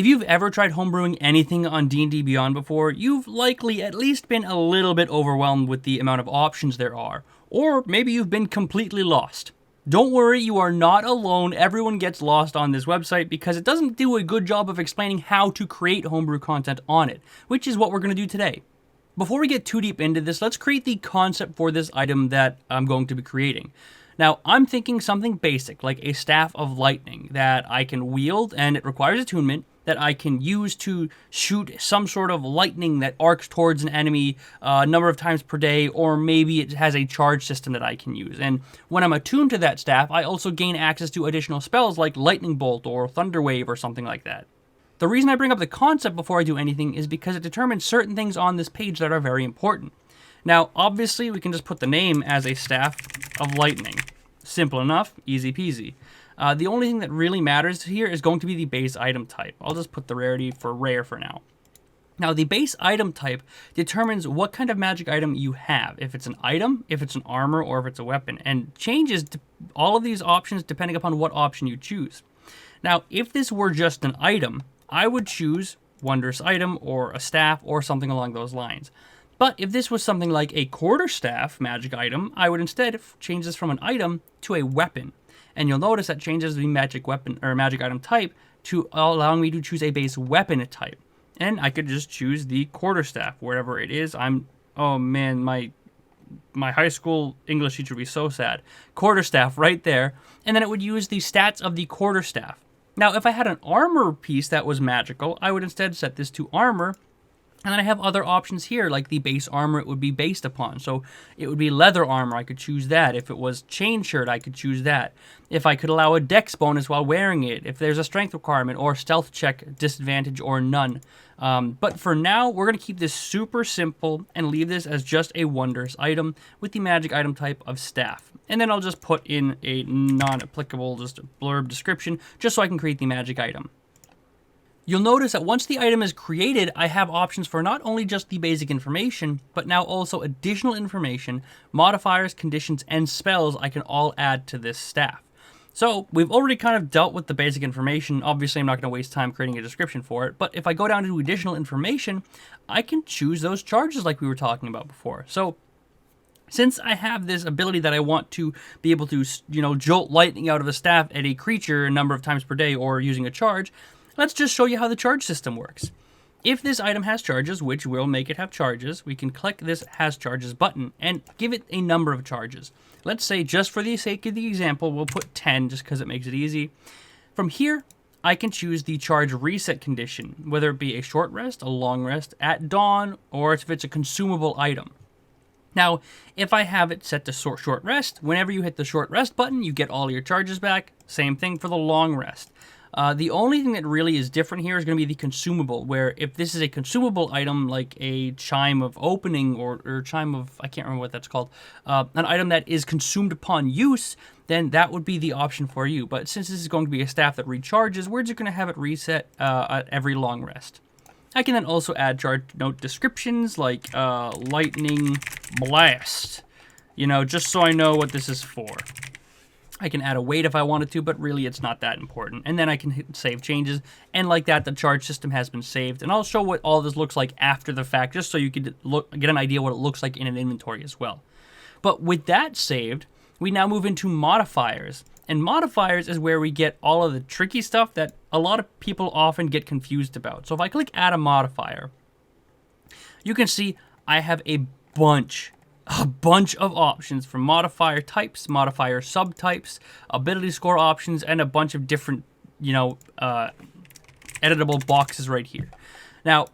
If you've ever tried homebrewing anything on D&D Beyond before, you've likely at least been a little bit overwhelmed with the amount of options there are, or maybe you've been completely lost. Don't worry, you are not alone. Everyone gets lost on this website because it doesn't do a good job of explaining how to create homebrew content on it, which is what we're going to do today. Before we get too deep into this, let's create the concept for this item that I'm going to be creating. Now, I'm thinking something basic, like a staff of lightning that I can wield, and it requires attunement, that I can use to shoot some sort of lightning that arcs towards an enemy a number of times per day, or maybe it has a charge system that I can use. And when I'm attuned to that staff, I also gain access to additional spells like Lightning Bolt or Thunder Wave or something like that. The reason I bring up the concept before I do anything is because it determines certain things on this page that are very important. Now, obviously, we can just put the name as a staff of lightning. Simple enough, easy peasy. The only thing that really matters here is going to be the base item type. I'll just put the rarity for rare for now. Now, the base item type determines what kind of magic item you have. If it's an item, if it's an armor, or if it's a weapon. And changes all of these options depending upon what option you choose. Now, if this were just an item, I would choose Wondrous Item or a staff or something along those lines. But if this was something like a quarterstaff magic item, I would instead change this from an item to a weapon. And you'll notice that changes the magic weapon or magic item type to allowing me to choose a base weapon type. And I could just choose the quarterstaff, wherever it is. Oh man, my high school English teacher would be so sad. Quarterstaff right there. And then it would use the stats of the quarterstaff. Now, if I had an armor piece that was magical, I would instead set this to armor. And then I have other options here, like the base armor it would be based upon. So it would be leather armor, I could choose that. If it was chain shirt, I could choose that. If I could allow a dex bonus while wearing it, if there's a strength requirement or stealth check disadvantage or none. But for now, we're going to keep this super simple and leave this as just a wondrous item with the magic item type of staff. And then I'll just put in a non-applicable, just a blurb description, just so I can create the magic item. You'll notice that once the item is created, I have options for not only just the basic information, but now also additional information, modifiers, conditions, and spells I can all add to this staff. So we've already kind of dealt with the basic information. Obviously, I'm not going to waste time creating a description for it, but if I go down to additional information, I can choose those charges like we were talking about before. So since I have this ability that I want to be able to, jolt lightning out of a staff at a creature a number of times per day or using a charge, let's just show you how the charge system works. If this item has charges, which will make it have charges, we can click this Has Charges button and give it a number of charges. Let's say, just for the sake of the example, we'll put 10 just because it makes it easy. From here, I can choose the charge reset condition, whether it be a short rest, a long rest, at dawn, or if it's a consumable item. Now, if I have it set to short rest, whenever you hit the short rest button, you get all your charges back. Same thing for the long rest. The only thing that really is different here is going to be the consumable, where if this is a consumable item like a chime of opening or chime of, I can't remember what that's called, an item that is consumed upon use, then that would be the option for you. But since this is going to be a staff that recharges, we're just going to have it reset at every long rest. I can then also add charge note descriptions like lightning blast, just so I know what this is for. I can add a weight if I wanted to, but really it's not that important. And then I can hit save changes, and like that, the charge system has been saved. And I'll show what all this looks like after the fact, just so you could get an idea what it looks like in an inventory as well. But with that saved, we now move into modifiers. And modifiers is where we get all of the tricky stuff that a lot of people often get confused about. So if I click add a modifier, you can see I have a bunch of options from modifier types, modifier subtypes, ability score options, and a bunch of different, editable boxes right here. Now,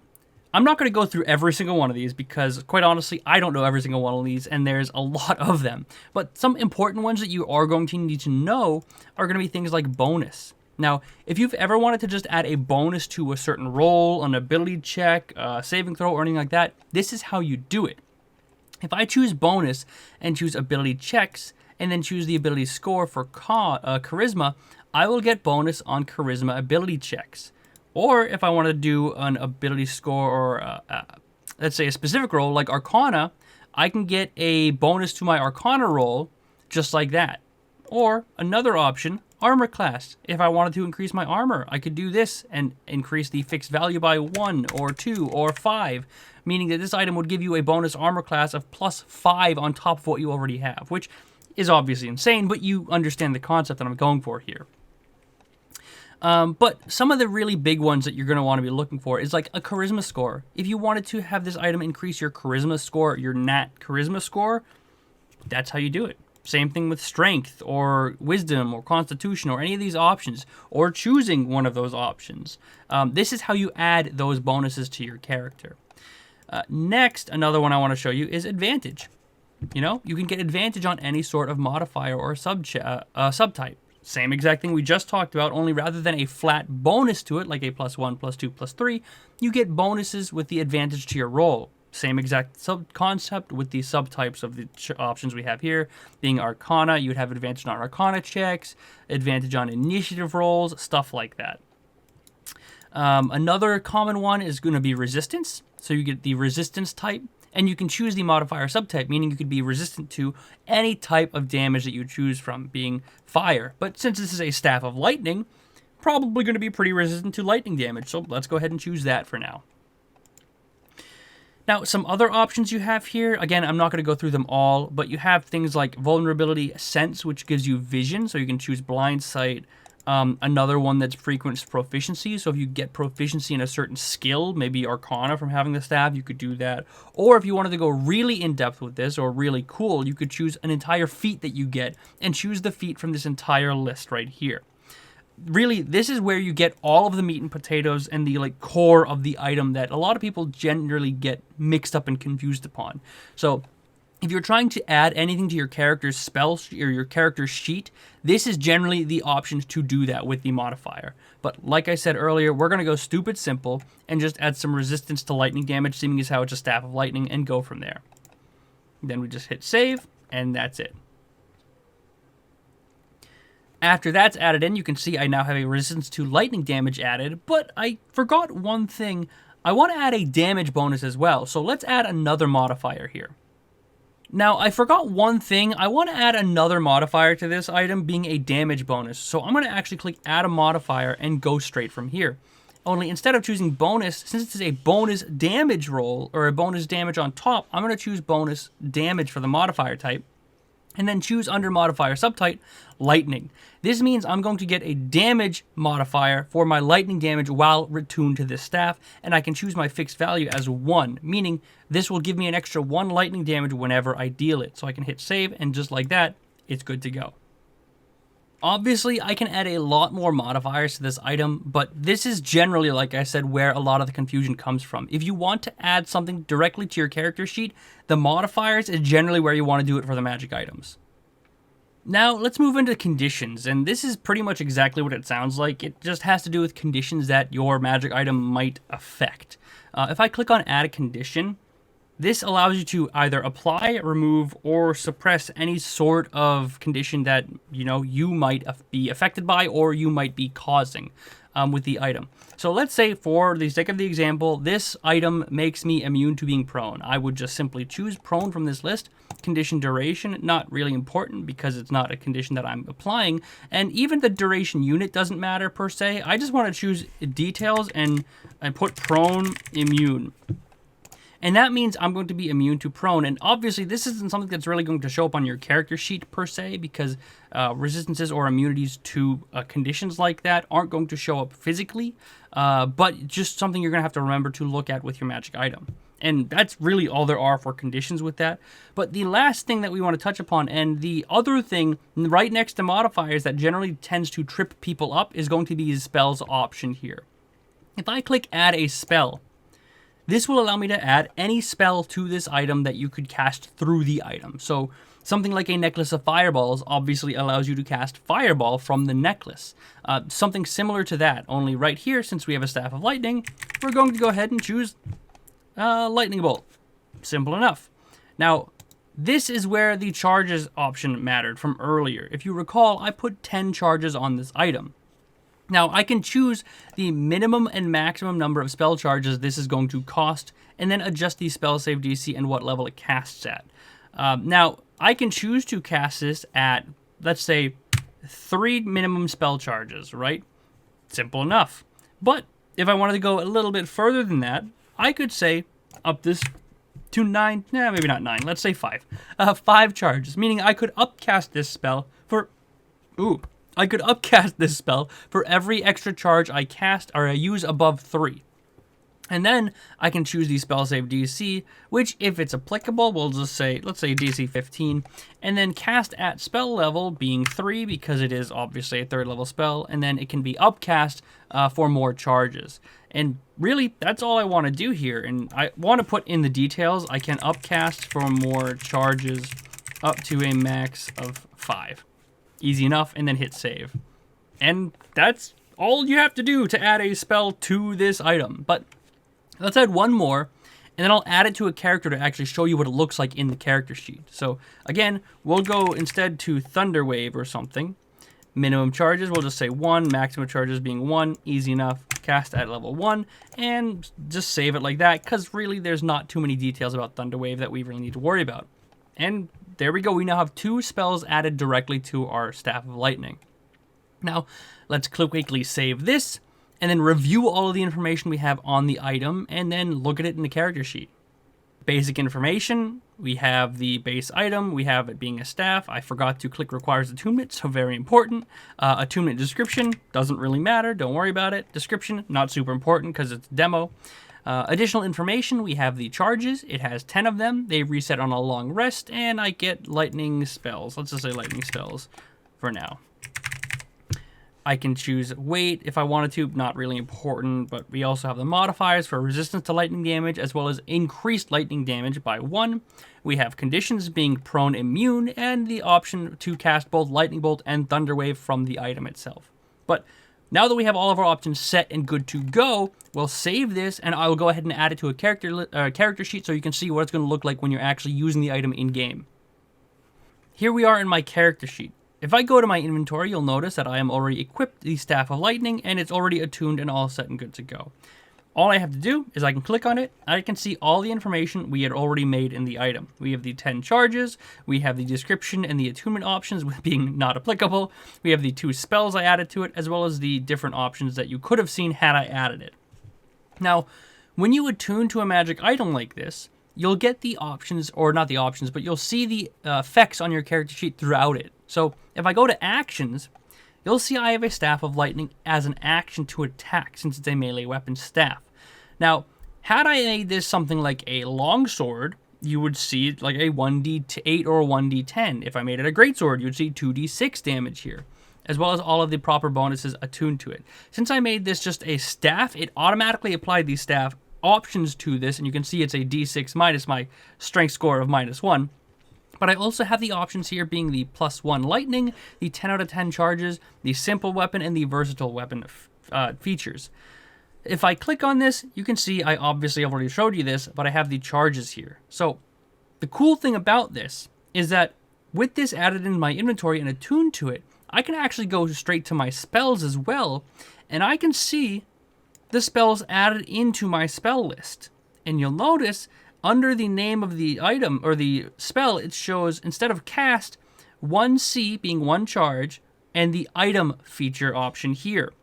I'm not going to go through every single one of these because, quite honestly, I don't know every single one of these, and there's a lot of them. But some important ones that you are going to need to know are going to be things like bonus. Now, if you've ever wanted to just add a bonus to a certain roll, an ability check, saving throw, or anything like that, this is how you do it. If I choose bonus and choose ability checks, and then choose the ability score for charisma, I will get bonus on charisma ability checks. Or if I want to do an ability score or, let's say, a specific roll like Arcana, I can get a bonus to my Arcana roll just like that. Or another option, armor class. If I wanted to increase my armor, I could do this and increase the fixed value by 1 or 2 or 5, meaning that this item would give you a bonus armor class of +5 on top of what you already have, which is obviously insane, but you understand the concept that I'm going for here. But some of the really big ones that you're going to want to be looking for is like a charisma score. If you wanted to have this item increase your charisma score, your nat charisma score, that's how you do it. Same thing with strength or wisdom or constitution or any of these options, or choosing one of those options. This is how you add those bonuses to your character. Next, another one I want to show you is advantage. You know, you can get advantage on any sort of modifier or subtype. Same exact thing we just talked about, only rather than a flat bonus to it, like a +1, +2, +3, you get bonuses with the advantage to your roll. Same exact concept with the subtypes of the options we have here. Being Arcana, you would have advantage on Arcana checks, advantage on initiative rolls, stuff like that. Another common one is going to be resistance. So you get the resistance type, and you can choose the modifier subtype, meaning you could be resistant to any type of damage that you choose from, being fire. But since this is a Staff of Lightning, probably going to be pretty resistant to lightning damage. So let's go ahead and choose that for now. Now, some other options you have here, again, I'm not going to go through them all, but you have things like Vulnerability Sense, which gives you vision, so you can choose Blind Sight. Another one that's frequent is Proficiency, so if you get proficiency in a certain skill, maybe Arcana from having the staff, you could do that. Or if you wanted to go really in-depth with this, or really cool, you could choose an entire feat that you get, and choose the feat from this entire list right here. Really, this is where you get all of the meat and potatoes and the core of the item that a lot of people generally get mixed up and confused upon. So if you're trying to add anything to your character's spell or your character's sheet, this is generally the option to do that with the modifier. But like I said earlier, we're going to go stupid simple and just add some resistance to lightning damage, seeming as how it's a Staff of Lightning, and go from there. Then we just hit save, and that's it. After that's added in, you can see I now have a resistance to lightning damage added, but I forgot one thing. I want to add a damage bonus as well, so let's add another modifier here. Now, I forgot one thing. I want to add another modifier to this item, being a damage bonus. So I'm going to actually click add a modifier and go straight from here. Only instead of choosing bonus, since it's a bonus damage roll, or a bonus damage on top, I'm going to choose bonus damage for the modifier type, and then choose under modifier subtype, lightning. This means I'm going to get a damage modifier for my lightning damage while retuned to this staff, and I can choose my fixed value as 1, meaning this will give me an extra 1 lightning damage whenever I deal it. So I can hit save, and just like that, it's good to go. Obviously, I can add a lot more modifiers to this item, but this is generally, like I said, where a lot of the confusion comes from. If you want to add something directly to your character sheet, the modifiers is generally where you want to do it for the magic items. Now, let's move into conditions, and this is pretty much exactly what it sounds like. It just has to do with conditions that your magic item might affect. If I click on add a condition, this allows you to either apply, remove, or suppress any sort of condition that, you might be affected by or you might be causing with the item. So let's say, for the sake of the example, this item makes me immune to being prone. I would just simply choose prone from this list. Condition duration, not really important because it's not a condition that I'm applying. And even the duration unit doesn't matter per se. I just want to choose details and I put prone immune. And that means I'm going to be immune to prone. And obviously, this isn't something that's really going to show up on your character sheet per se, because resistances or immunities to conditions like that aren't going to show up physically, but just something you're going to have to remember to look at with your magic item. And that's really all there are for conditions with that. But the last thing that we want to touch upon, and the other thing right next to modifiers that generally tends to trip people up, is going to be the spells option here. If I click add a spell, this will allow me to add any spell to this item that you could cast through the item. So something like a necklace of fireballs obviously allows you to cast fireball from the necklace. Something similar to that, only right here, since we have a Staff of Lightning, we're going to go ahead and choose lightning bolt. Simple enough. Now, this is where the charges option mattered from earlier. If you recall, I put 10 charges on this item. Now, I can choose the minimum and maximum number of spell charges this is going to cost, and then adjust the spell save DC and what level it casts at. Now, I can choose to cast this at, let's say, 3 minimum spell charges, right? Simple enough. But if I wanted to go a little bit further than that, I could say up this to 9, maybe not 9, let's say 5. 5 charges, meaning I could upcast this spell for, every extra charge I cast or I use above 3. And then I can choose the spell save DC, which if it's applicable, we'll just say, let's say DC 15, and then cast at spell level being 3 because it is obviously a 3rd level spell, and then it can be upcast for more charges. And really, that's all I want to do here. And I want to put in the details. I can upcast for more charges up to a max of 5. Easy enough, and then hit save. And that's all you have to do to add a spell to this item. But let's add one more, and then I'll add it to a character to actually show you what it looks like in the character sheet. So again, we'll go instead to Thunder Wave or something. Minimum charges, we'll just say 1, maximum charges being 1, easy enough, cast at level 1, and just save it like that, because really there's not too many details about Thunder Wave that we really need to worry about. And there we go, we now have 2 spells added directly to our Staff of Lightning. Now, let's quickly save this, and then review all of the information we have on the item, and then look at it in the character sheet. Basic information, we have the base item, we have it being a staff. I forgot to click requires attunement, so very important. Attunement description, doesn't really matter, don't worry about it. Description, not super important because it's a demo. Additional information, we have the charges. It has 10 of them. They reset on a long rest, and I get lightning spells. Let's just say lightning spells for now. I can choose weight if I wanted to, not really important, but we also have the modifiers for resistance to lightning damage, as well as increased lightning damage by 1. We have conditions being prone immune, and the option to cast both lightning bolt and thunder wave from the item itself. But now that we have all of our options set and good to go, we'll save this, and I will go ahead and add it to a character sheet so you can see what it's going to look like when you're actually using the item in-game. Here we are in my character sheet. If I go to my inventory, you'll notice that I am already equipped the Staff of Lightning, and it's already attuned and all set and good to go. All I have to do is I can click on it, and I can see all the information we had already made in the item. We have the 10 charges, we have the description and the attunement options being not applicable, we have the 2 spells I added to it, as well as the different options that you could have seen had I added it. Now, when you attune to a magic item like this, you'll get the options, or not the options, but you'll see the effects on your character sheet throughout it. So if I go to actions, you'll see I have a Staff of Lightning as an action to attack, since it's a melee weapon staff. Now, had I made this something like a longsword, you would see like a 1d8 or a 1d10. If I made it a greatsword, you'd see 2d6 damage here, as well as all of the proper bonuses attuned to it. Since I made this just a staff, it automatically applied these staff options to this, and you can see it's a d6 minus my strength score of -1. But I also have the options here being the +1 lightning, the 10 out of 10 charges, the simple weapon, and the versatile weapon features. If I click on this, you can see I obviously already showed you this, but I have the charges here. So the cool thing about this is that with this added in my inventory and attuned to it, I can actually go straight to my spells as well, and I can see the spells added into my spell list. And you'll notice under the name of the item or the spell, it shows instead of cast, 1C being 1 charge, and the item feature option here.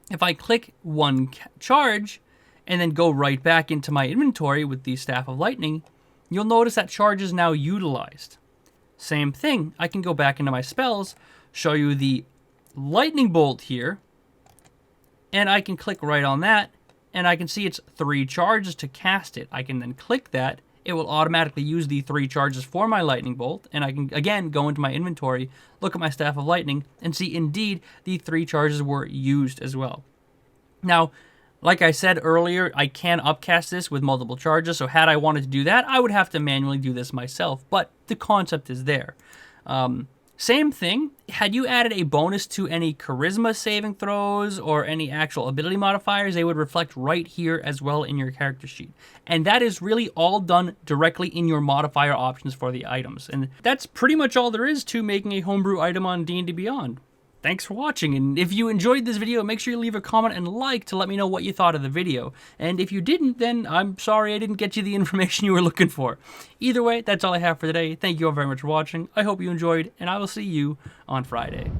If I click 1 charge and then go right back into my inventory with the Staff of Lightning, you'll notice that charge is now utilized. Same thing, I can go back into my spells, show you the lightning bolt here, and I can click right on that, and I can see it's 3 charges to cast it. I can then click that. It will automatically use the 3 charges for my lightning bolt, and I can again go into my inventory, look at my Staff of Lightning, and see indeed the 3 charges were used as well. Now, like I said earlier, I can upcast this with multiple charges, so had I wanted to do that, I would have to manually do this myself, but the concept is there. Same thing, had you added a bonus to any charisma saving throws or any actual ability modifiers, they would reflect right here as well in your character sheet. And that is really all done directly in your modifier options for the items. And that's pretty much all there is to making a homebrew item on D&D Beyond. Thanks for watching, and if you enjoyed this video, make sure you leave a comment and like to let me know what you thought of the video. And if you didn't, then I'm sorry I didn't get you the information you were looking for. Either way, that's all I have for today. Thank you all very much for watching. I hope you enjoyed, and I will see you on Friday.